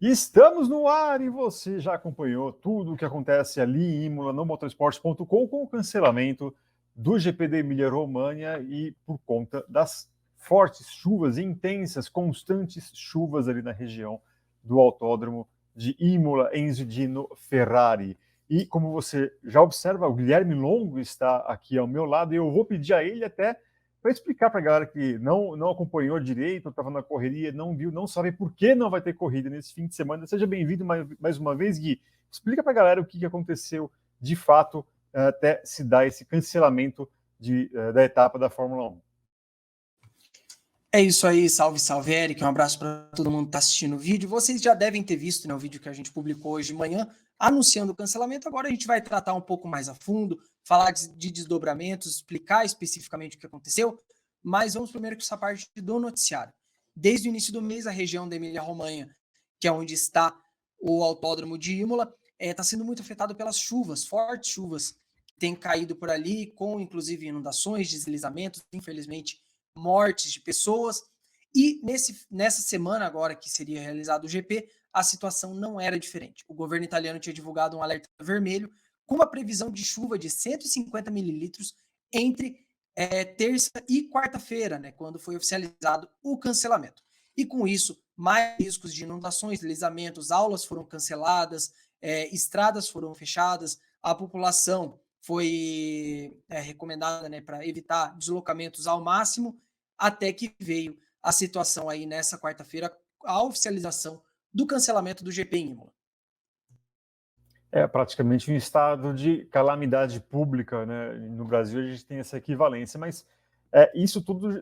Estamos no ar e você já acompanhou tudo o que acontece ali em Imola no motorsport.com com o cancelamento do GP da Emília-Romanha e por conta das fortes chuvas, intensas, constantes chuvas ali na região do autódromo de Imola, Enzo Dino Ferrari. E como você já observa, o Guilherme Longo está aqui ao meu lado e eu vou pedir a ele até para explicar para a galera que não acompanhou direito, estava na correria, não viu, não sabe por que não vai ter corrida nesse fim de semana. Seja bem-vindo mais uma vez, Gui. Explica para a galera o que aconteceu de fato até se dar esse cancelamento da etapa da Fórmula 1. É isso aí, salve, salve, Eric. Um abraço para todo mundo que está assistindo o vídeo. Vocês já devem ter visto, né, o vídeo que a gente publicou hoje de manhã, anunciando o cancelamento. Agora a gente vai tratar um pouco mais a fundo, falar de desdobramentos, explicar especificamente o que aconteceu, mas vamos primeiro com essa parte do noticiário. Desde o início do mês, a região da Emília-Romanha, que é onde está o autódromo de Imola, está sendo muito afetado pelas chuvas, fortes chuvas que têm caído por ali, com inclusive inundações, deslizamentos, infelizmente mortes de pessoas, e nessa semana agora que seria realizado o GP, a situação não era diferente. O governo italiano tinha divulgado um alerta vermelho com uma previsão de chuva de 150 mililitros entre terça e quarta-feira, né, quando foi oficializado o cancelamento. E com isso, mais riscos de inundações, deslizamentos, aulas foram canceladas, estradas foram fechadas, a população foi recomendada, né, para evitar deslocamentos ao máximo, até que veio a situação aí nessa quarta-feira, a oficialização do cancelamento do GP em Imola. É praticamente um estado de calamidade pública, né? No Brasil a gente tem essa equivalência, mas isso tudo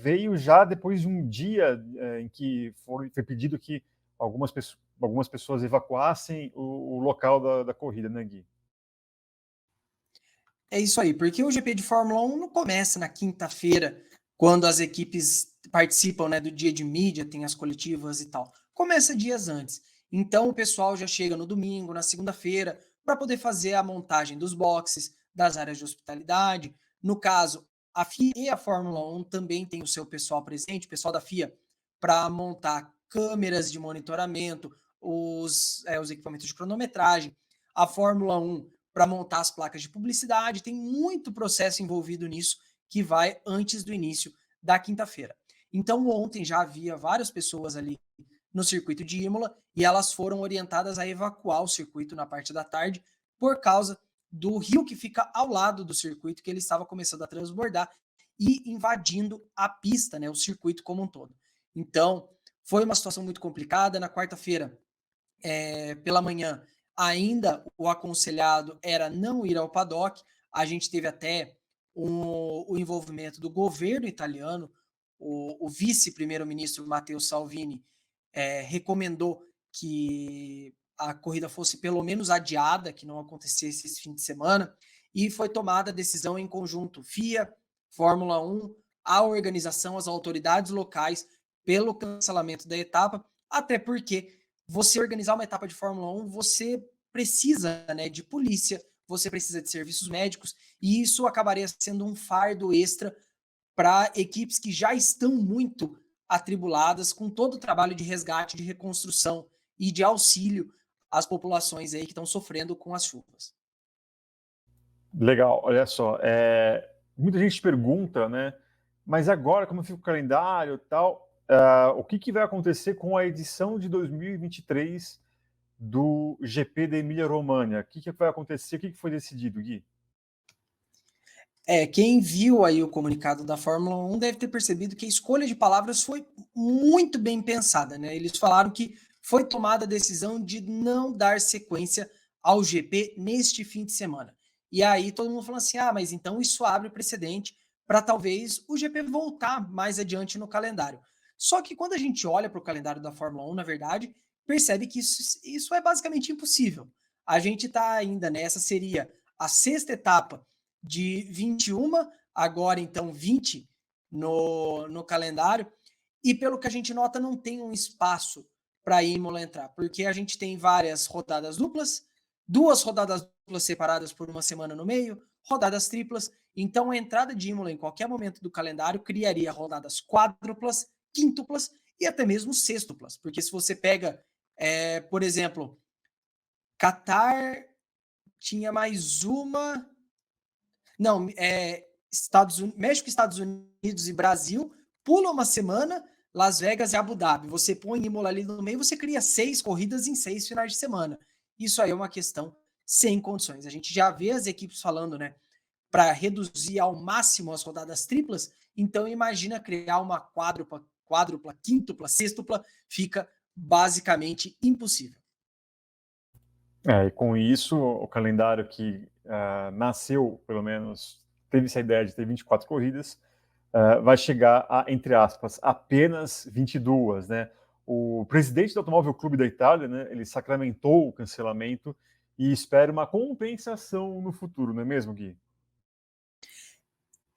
veio já depois de um dia em que foi pedido que algumas pessoas evacuassem o local da corrida, né, Gui? É isso aí, porque o GP de Fórmula 1 não começa na quinta-feira, quando as equipes participam, né, do dia de mídia, tem as coletivas e tal. Começa dias antes. Então o pessoal já chega no domingo, na segunda-feira, para poder fazer a montagem dos boxes, das áreas de hospitalidade. No caso, a FIA e a Fórmula 1 também tem o seu pessoal presente, o pessoal da FIA, para montar câmeras de monitoramento, os equipamentos de cronometragem. A Fórmula 1 para montar as placas de publicidade, tem muito processo envolvido nisso que vai antes do início da quinta-feira. Então, ontem já havia várias pessoas ali no circuito de Imola e elas foram orientadas a evacuar o circuito na parte da tarde por causa do rio que fica ao lado do circuito, que ele estava começando a transbordar e invadindo a pista, né, o circuito como um todo. Então, foi uma situação muito complicada. Na quarta-feira, pela manhã, ainda o aconselhado era não ir ao paddock. A gente teve até o envolvimento do governo italiano, o vice-primeiro-ministro Matteo Salvini recomendou que a corrida fosse pelo menos adiada, que não acontecesse esse fim de semana, e foi tomada a decisão em conjunto, FIA, Fórmula 1, a organização, as autoridades locais, pelo cancelamento da etapa, até porque você organizar uma etapa de Fórmula 1, você precisa, né, de polícia, você precisa de serviços médicos, e isso acabaria sendo um fardo extra para equipes que já estão muito atribuladas com todo o trabalho de resgate, de reconstrução e de auxílio às populações aí que estão sofrendo com as chuvas. Legal, olha só, muita gente pergunta, né? Mas agora, como fica o calendário e tal, o que vai acontecer com a edição de 2023 do GP da Emília-Romanha? O que vai acontecer? O que foi decidido, Gui? Quem viu aí o comunicado da Fórmula 1 deve ter percebido que a escolha de palavras foi muito bem pensada, né? Eles falaram que foi tomada a decisão de não dar sequência ao GP neste fim de semana. E aí todo mundo falou assim: ah, mas então isso abre precedente para talvez o GP voltar mais adiante no calendário. Só que quando a gente olha para o calendário da Fórmula 1, na verdade, percebe que isso é basicamente impossível. A gente está ainda nessa, seria a sexta etapa de 21, agora então 20 no calendário, e pelo que a gente nota, não tem um espaço para Imola entrar, porque a gente tem várias rodadas duplas, duas rodadas duplas separadas por uma semana no meio, rodadas triplas, então a entrada de Imola em qualquer momento do calendário criaria rodadas quádruplas, quíntuplas e até mesmo sextuplas, porque se você pega Por exemplo, Catar tinha mais uma. Não, México, Estados Unidos e Brasil, pula uma semana, Las Vegas e Abu Dhabi. Você põe Imola ali no meio, você cria 6 corridas em 6 finais de semana. Isso aí é uma questão sem condições. A gente já vê as equipes falando, né, para reduzir ao máximo as rodadas triplas. Então imagina criar uma quádrupla, quíntupla, sextupla, fica basicamente impossível. E com isso, o calendário que nasceu, pelo menos, teve essa ideia de ter 24 corridas, vai chegar a, entre aspas, apenas 22, né? O presidente do Automóvel Clube da Itália, né, ele sacramentou o cancelamento e espera uma compensação no futuro, não é mesmo, Gui?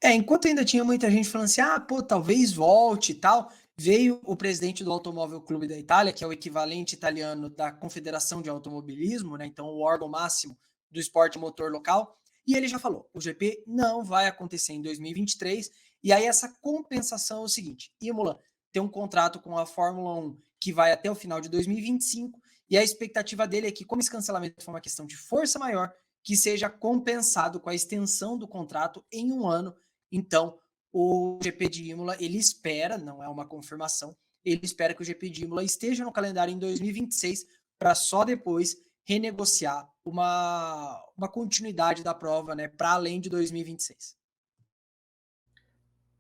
Enquanto ainda tinha muita gente falando assim, talvez volte e tal, veio o presidente do Automóvel Clube da Itália, que é o equivalente italiano da Confederação de Automobilismo, né? Então o órgão máximo do esporte motor local, e ele já falou, o GP não vai acontecer em 2023, e aí essa compensação é o seguinte, Imola tem um contrato com a Fórmula 1 que vai até o final de 2025, e a expectativa dele é que, como esse cancelamento foi uma questão de força maior, que seja compensado com a extensão do contrato em um ano. Então, o GP de Imola, ele espera, não é uma confirmação, ele espera que o GP de Imola esteja no calendário em 2026 para só depois renegociar uma continuidade da prova, né, para além de 2026.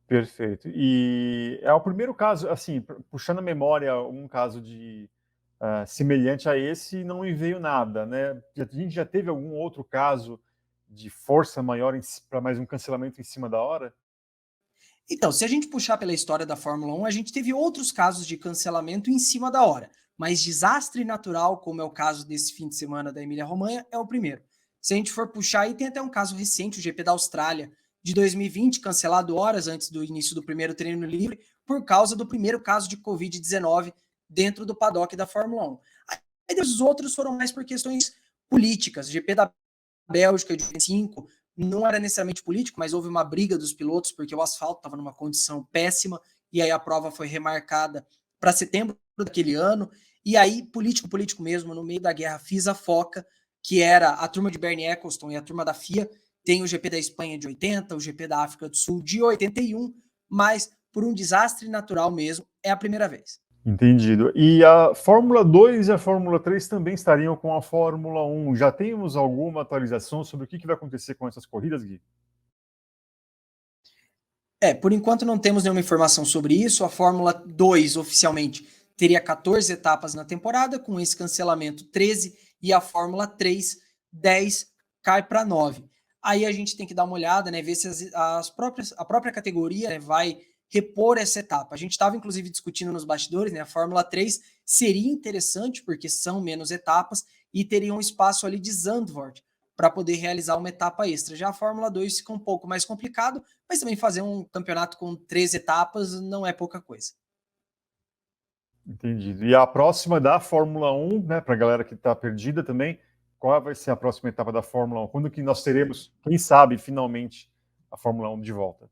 Perfeito. E é o primeiro caso, assim, puxando a memória, um caso de semelhante a esse, não me veio nada, né? A gente já teve algum outro caso de força maior para mais um cancelamento em cima da hora? Então, se a gente puxar pela história da Fórmula 1, a gente teve outros casos de cancelamento em cima da hora, mas desastre natural, como é o caso desse fim de semana da Emília-Romanha, é o primeiro. Se a gente for puxar aí, tem até um caso recente, o GP da Austrália, de 2020, cancelado horas antes do início do primeiro treino livre, por causa do primeiro caso de Covid-19 dentro do paddock da Fórmula 1. Aí os outros foram mais por questões políticas. O GP da Bélgica de 25 não era necessariamente político, mas houve uma briga dos pilotos porque o asfalto estava numa condição péssima e aí a prova foi remarcada para setembro daquele ano. E aí, político mesmo, no meio da guerra, FISA-FOCA, que era a turma de Bernie Eccleston e a turma da FIA, tem o GP da Espanha de 80, o GP da África do Sul de 81, mas por um desastre natural mesmo, é a primeira vez. Entendido. E a Fórmula 2 e a Fórmula 3 também estariam com a Fórmula 1. Já temos alguma atualização sobre o que vai acontecer com essas corridas, Gui? Por enquanto não temos nenhuma informação sobre isso. A Fórmula 2 oficialmente teria 14 etapas na temporada, com esse cancelamento 13, e a Fórmula 3, 10, cai para 9. Aí a gente tem que dar uma olhada, né, ver se a própria categoria, né, vai repor essa etapa. A gente estava inclusive discutindo nos bastidores, né, a Fórmula 3 seria interessante porque são menos etapas e teria um espaço ali de Zandvoort para poder realizar uma etapa extra. Já a Fórmula 2 fica um pouco mais complicado, mas também fazer um campeonato com 3 etapas não é pouca coisa. Entendido. E a próxima da Fórmula 1, né, para a galera que está perdida também, qual vai ser a próxima etapa da Fórmula 1? Quando que nós teremos, quem sabe, finalmente, a Fórmula 1 de volta?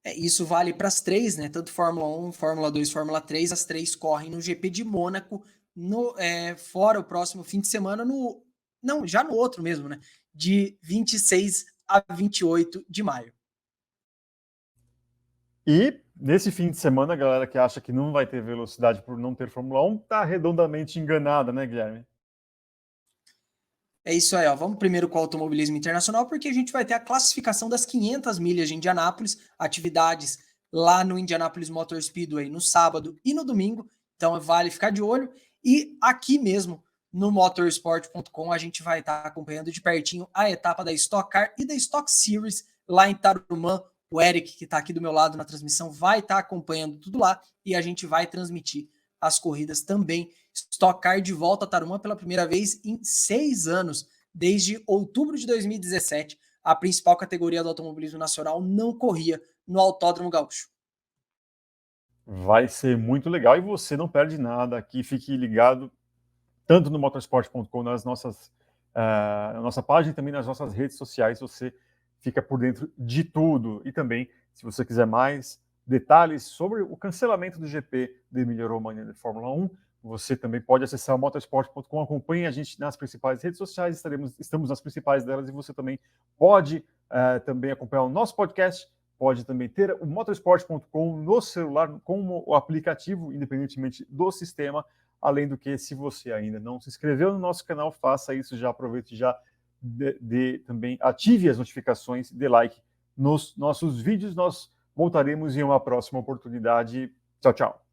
Isso vale para as três, né? Tanto Fórmula 1, Fórmula 2, Fórmula 3, as três correm no GP de Mônaco, fora o próximo fim de semana, já no outro mesmo, né? De 26 a 28 de maio. E nesse fim de semana, a galera que acha que não vai ter velocidade por não ter Fórmula 1 está redondamente enganada, né, Guilherme? É isso aí, ó. Vamos primeiro com o automobilismo internacional, porque a gente vai ter a classificação das 500 milhas de Indianápolis, atividades lá no Indianapolis Motor Speedway no sábado e no domingo, então vale ficar de olho. E aqui mesmo, no motorsport.com, a gente vai estar acompanhando de pertinho a etapa da Stock Car e da Stock Series lá em Tarumã. O Eric, que está aqui do meu lado na transmissão, vai estar acompanhando tudo lá e a gente vai transmitir as corridas também. Stock Car de volta a Tarumã pela primeira vez em 6 anos, desde outubro de 2017. A principal categoria do automobilismo nacional não corria no Autódromo Gaúcho. Vai ser muito legal e você não perde nada aqui. Fique ligado tanto no motorsport.com, na nossa página e também nas nossas redes sociais. Você fica por dentro de tudo. E também, se você quiser mais detalhes sobre o cancelamento do GP de Emília-Romanha de Fórmula 1, Você também pode acessar o motorsport.com, acompanhe a gente nas principais redes sociais, estamos nas principais delas, e você também pode também acompanhar o nosso podcast, pode também ter o motorsport.com no celular como o aplicativo, independentemente do sistema. Além do que, se você ainda não se inscreveu no nosso canal, faça isso já, aproveite já, também ative as notificações, dê like nos nossos vídeos. Nós voltaremos em uma próxima oportunidade. Tchau, tchau.